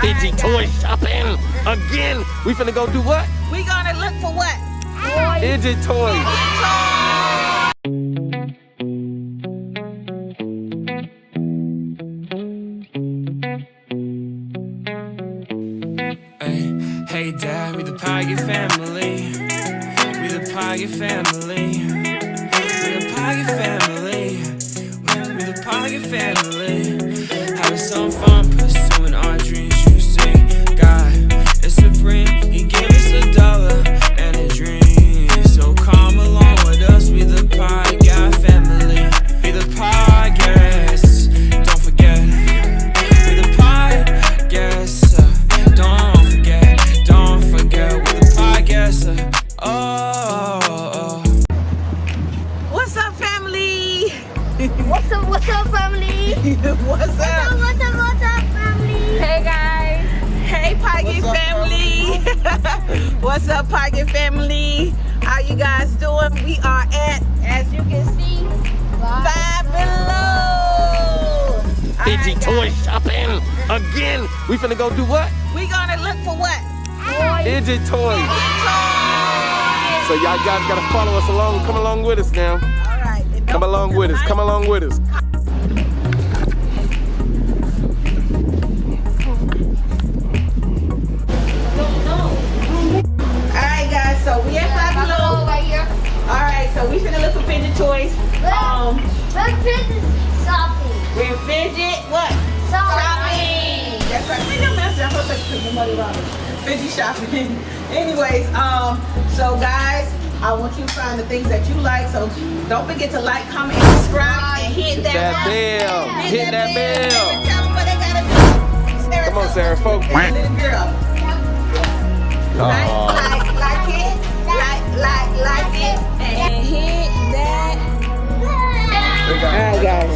Fidget Toys shopping again. We finna go do what? We gonna look for what? Fidget Toys. Hey Dad, we the Pigatt family. We the Pigatt family. We the Pigatt family. We the Pigatt family. Having some fun pursuing our dreams. You see, God is supreme. He gave us $1 and a dream. So come along with us. We the Pigatt family. We the Pigatt. Don't forget. We the Pigatt. Don't forget with the podcast. Oh. What's up, family? What's up, family? What's up? What's up, family? Hey guys. Hey, Pigatt family. What's up, Pigatt family? How you guys doing? We are at, as you can see, Five Below. Fidget Toys shopping again. We finna go do what? We gonna look for what? Fidget Toys. So y'all guys gotta follow us along. Come along with us now. All right. Come along with us. Come along with us. All right, guys. So we at Five Below. Right here. All right. So we finna look for fidget toys. Let's fidget shopping. We're fidget what? Shopping. That's right. We don't mess up. I'm supposed to put the money around it. Fidget shopping. Anyways, so guys, I want you to find the things that you like. So don't forget to like, comment, and subscribe, and hit that bell. Hit that bell. And tell them what they gotta do. Sarah, Come on, Sarah, focus. little girl. Like it, like it, and hit that. Alright guys,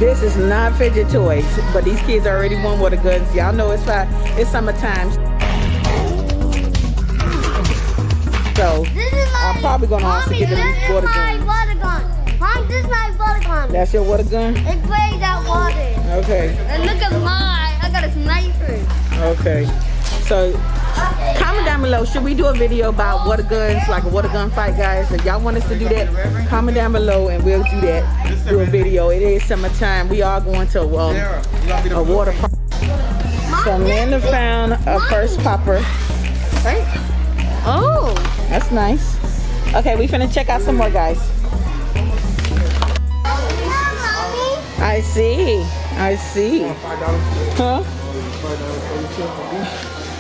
this is not fidget toys, but these kids already won water guns. Y'all know it's summertime. So I'm probably gonna also get them these water guns. Mom, this is my water gun. That's your water gun? It plays out water. Okay. And look at mine. I got a sniper. Okay. So comment down below, should we do a video about water guns, like a water gun fight, guys? If y'all want us to do that, comment down below and we'll do that. Do a video. It is summertime. We are going to a water park. So Amanda found a first popper. Right? Oh, that's nice. Okay, we finna check out some more, guys. I see. Huh?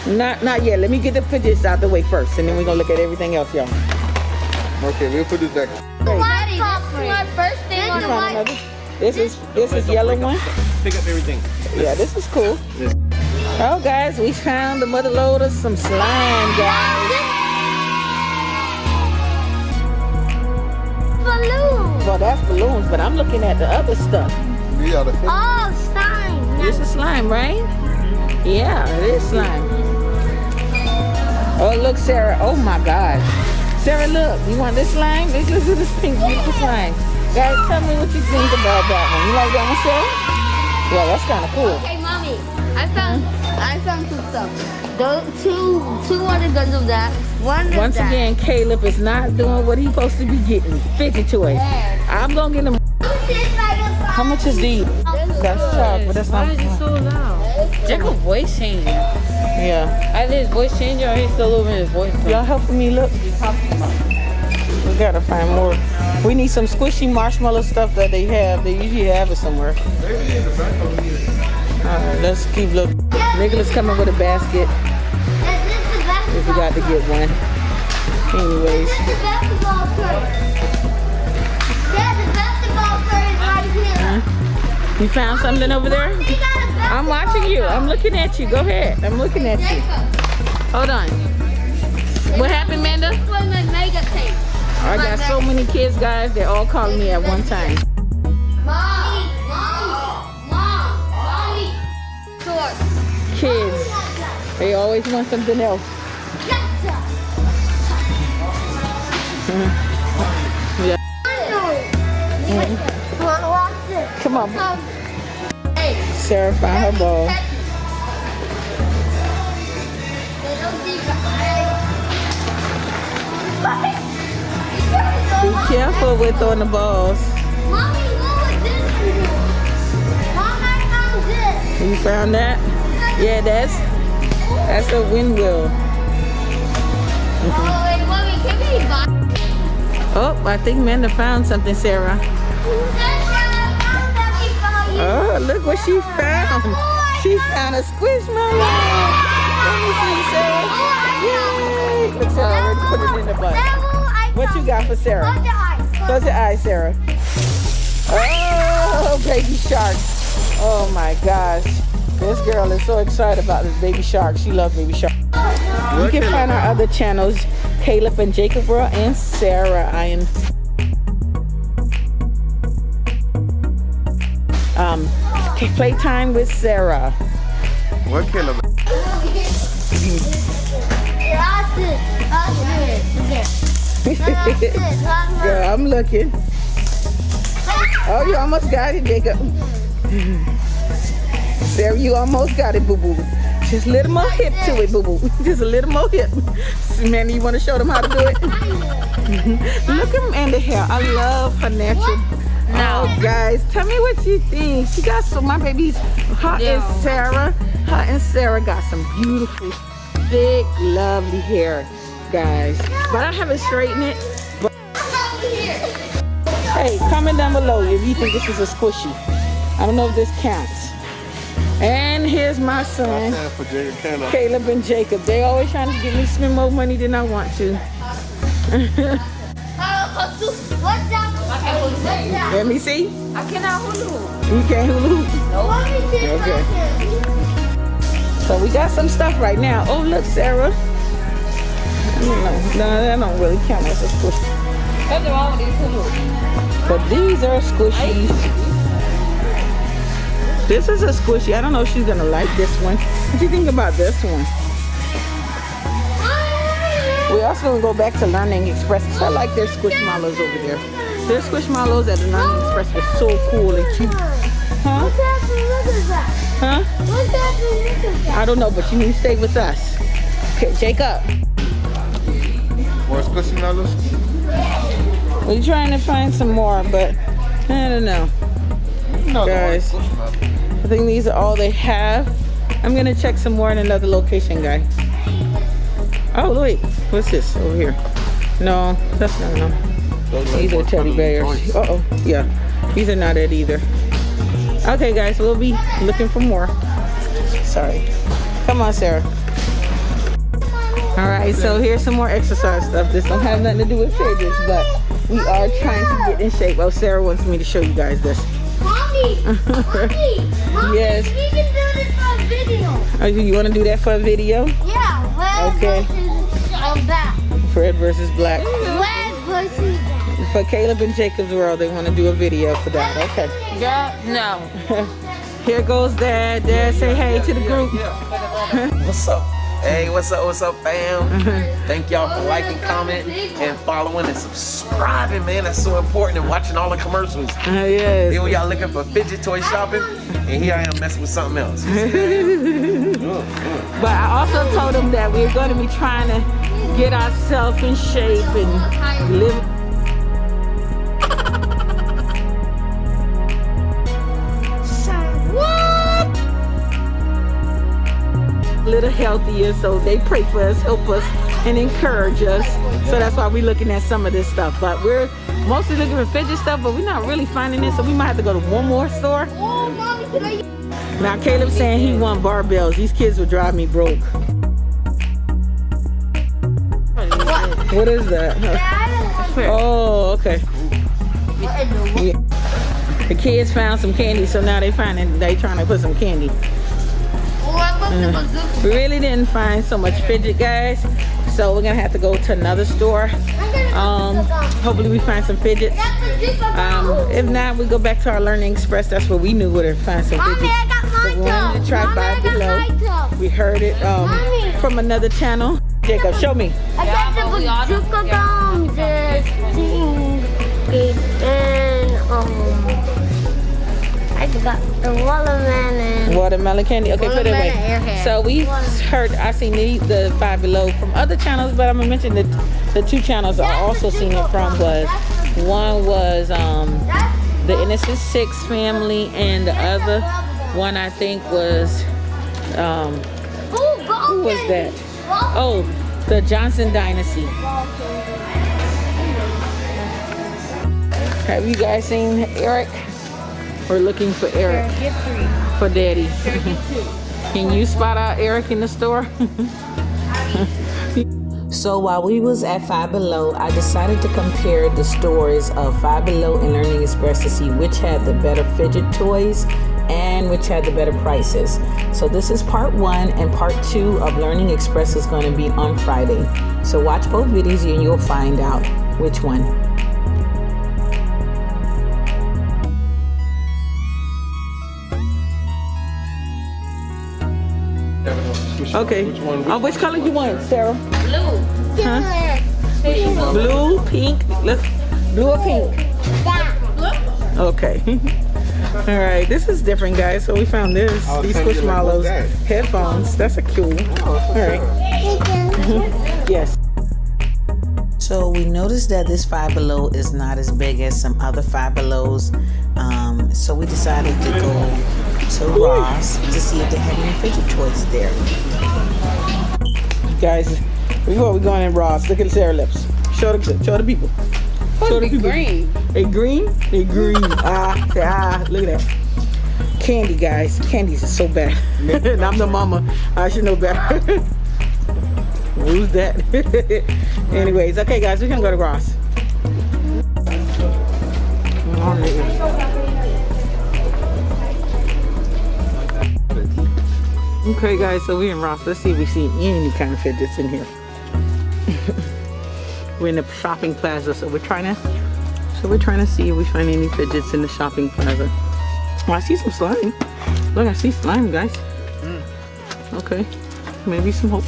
Not yet. Let me get the fidgets out the way first, and then we're gonna look at everything else, y'all. Okay, we'll put this back. Daddy, this is my first thing on the white. This is yellow one. Pick up everything. Yeah, this is cool. Oh, guys, we found the mother load of some slime, guys. Balloon. Well, that's balloons, but I'm looking at the other stuff. Yeah, Oh, slime. This is slime, right? Yeah, it is slime. Oh, look, Sarah. Oh, my God. Sarah, look. You want this slime? Look at this pink, beautiful slime. Guys, tell me what you think about that one. You like that one, Sarah? Yeah, that's kind of cool. Okay, mommy. I found some stuff. Those two water guns of that. Once again, Caleb is not doing what he's supposed to be getting. Fidget toys. I'm gonna get him. How much is these? That's chocolate. That's not. Why is it so loud? Check a voice changer. Yeah. Either his voice changer or he's still over his voice. Y'all helping me look? We gotta find more. We need some squishy marshmallow stuff that they have. They usually have it somewhere. Alright, let's keep looking. Nicholas coming with a basket. If we got to get one. Anyways. The basketball court. Yeah, the basketball court is right here. You found something over there? I'm watching you. I'm looking at you. Go ahead. I'm looking at you. Hold on. What happened, Amanda? I got so many kids, guys. They're all calling me at one time. Kids. They always want something else. Yeah. Come on. Sarah found her ball. Be careful with throwing the balls. Mommy, what was this? Mom, I found this. You found that? Yeah, that's a wind wheel. Oh, wait, Mommy, can we buy? Oh, I think Amanda found something, Sarah. Oh, look what she found. She found a squishmallow. Let me see, Sarah. Yay! Look, Sarah already put it in the butt. What you got for Sarah? Close your eyes, Sarah. Oh, baby sharks. Oh my gosh. This girl is so excited about this baby shark. She loves baby shark. You can find our other channels, Caleb and Jacob World and Sarah. I am Playtime with Sarah. What Caleb? Girl, I'm looking. Oh, you almost got it, Jacob. Sarah, you almost got it, boo-boo. Just a little more hip to it, boo-boo. Just a little more hip. Mandy, you want to show them how to do it? Look at Amanda hair. I love her natural. No, guys, tell me what you think. She got some, my baby's, her and Sarah got some beautiful, thick, lovely hair, guys. But I haven't straightened it. But hey, comment down below if you think this is a squishy. I don't know if this counts. And here's my son, Caleb and Jacob. They always trying to get me to spend more money than I want to. Let me see. I cannot hula hoop. You can't hula hoop? Nope. Okay. So we got some stuff right now. Oh, look, Sarah. No, that don't really count as a squishy. What's wrong with these hula hoops? But these are squishies. This is a squishy. I don't know if she's gonna like this one. What do you think about this one? We also gonna go back to Learning Express because I like their squishmallows over there. Their squishmallows at the Learning Express were so cool and cute. Huh? Huh? I don't know, but you need to stay with us. Okay, Jacob. More squishmallows? We're trying to find some more, but I don't know. No, guys, I think these are all they have. I'm gonna check some more in another location, guys. Oh, wait, what's this over here? No, that's not no. These are teddy bears. Uh-oh, yeah, these are not it either. Okay, guys, we'll be looking for more. Sorry. Come on, Sarah. All right, so here's some more exercise stuff. This don't have nothing to do with fidgets, but we are trying to get in shape. Oh, Sarah wants me to show you guys this. Mommy, Yes. we can do this for a video. Oh, you want to do that for a video? Yeah, Okay. Black. Fred versus Black. Red versus black. For Caleb and Jacob's World, they want to do a video for that. Okay. Yeah, no. Here goes Dad. Dad, say hey to the group. What's up? Hey, what's up, fam? Thank y'all for liking, commenting, and following and subscribing, man. That's so important, and watching all the commercials. Yes. Here we are looking for fidget toy shopping, and here I am messing with something else. But I also told them that we're going to be trying to get ourselves in shape and live. A little healthier, so they pray for us, help us, and encourage us. So that's why we're looking at some of this stuff. But we're mostly looking for fidget stuff, but we're not really finding it, so we might have to go to one more store. Oh, Mommy, can I... Now Caleb's saying he want barbells. These kids will drive me broke. What is that? Oh, okay. Yeah. The kids found some candy, so now they trying to put some candy. We really didn't find so much fidget, guys, so we're gonna have to go to another store. Hopefully we find some fidgets. If not, we go back to our Learning Express. That's where we knew where to find some fidgets. I got my We wanted to try Five Below. We heard it from another channel. Jacob, show me. I got the bazooka bombs, and I got the watermelon. Watermelon candy. Okay, put it away. Watermelon airhead. So we heard, I seen the Five Below from other channels, but I'm gonna mention the the two channels I also seen it from was, one was the Innocent Six family, and the other one I think was who was that? Oh, the Johnson Dynasty. Have you guys seen Eric? We're looking for Eric for Daddy. Can you spot out Eric in the store? So while we was at Five Below, I decided to compare the stores of Five Below and Learning Express to see which had the better fidget toys and which had the better prices. So this is part 1, and part 2 of Learning Express is going to be on Friday. So watch both videos and you'll find out which one. Okay. Which color you want, Sarah? Blue. Huh? Blue, pink. Look, blue or pink? Okay. All right. This is different, guys. So we found this. These squishmallows headphones. That's a cool. All right. Yes. So we noticed that this Five Below is not as big as some other Five Belows. So we decided to go to Ross to see if they had any fidget toys there. Guys, we're going in Ross. Look at Sarah's lips. Show the people. Show the people. Green. A green? A green. Look at that. Candy, guys. Candies is so bad. And I'm the mama. I should know better. Who's that? Anyways, okay, guys, we're gonna go to Ross. Okay, guys, so we're in Ross. Let's see if we see any kind of fidgets in here. We're in the shopping plaza, so we're trying to see if we find any fidgets in the shopping plaza. Oh, I see some slime. Look, I see slime, guys. Okay, maybe some hope.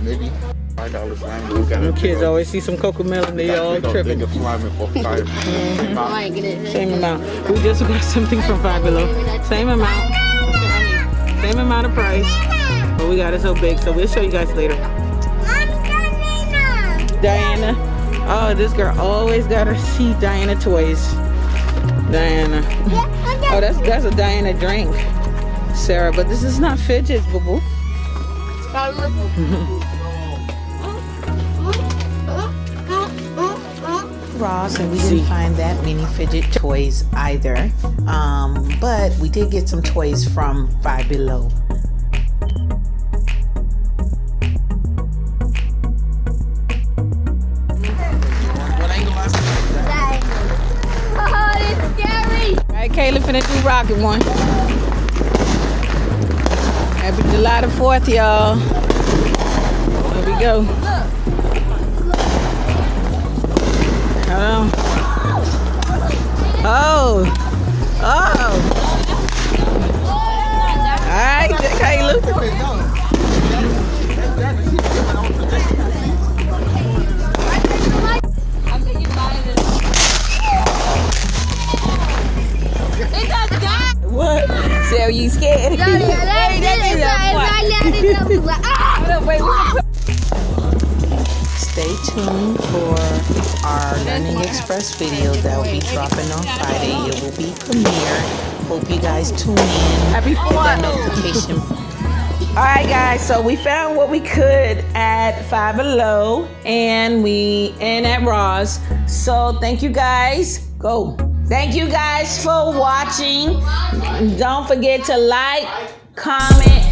Maybe $5 slime. The kids always see some cocomelon, they all tripping. Same amount. We just got something from Five Below. Same amount. Same amount of price. But we got it so big, so we'll show you guys later. Diana. Oh, this girl always gotta see Diana toys. Diana. Oh, that's a Diana drink, Sarah. But this is not fidgets, boo boo. Ross, and we didn't find that many fidget toys either, but we did get some toys from Five Below. Alright, Kayla finna do rocket one. Happy July the 4th, y'all. Here we go. Oh. Alright, Kayla. What? Sarah, you scared? Stay tuned for our Learning Express video that will be dropping on Friday. It will be premiere. Hope you guys tune in. Happy Hit that notification. Alright guys, so we found what we could at Five Below and at Ross. So thank you guys. Go. Thank you guys for watching. Don't forget to like, comment,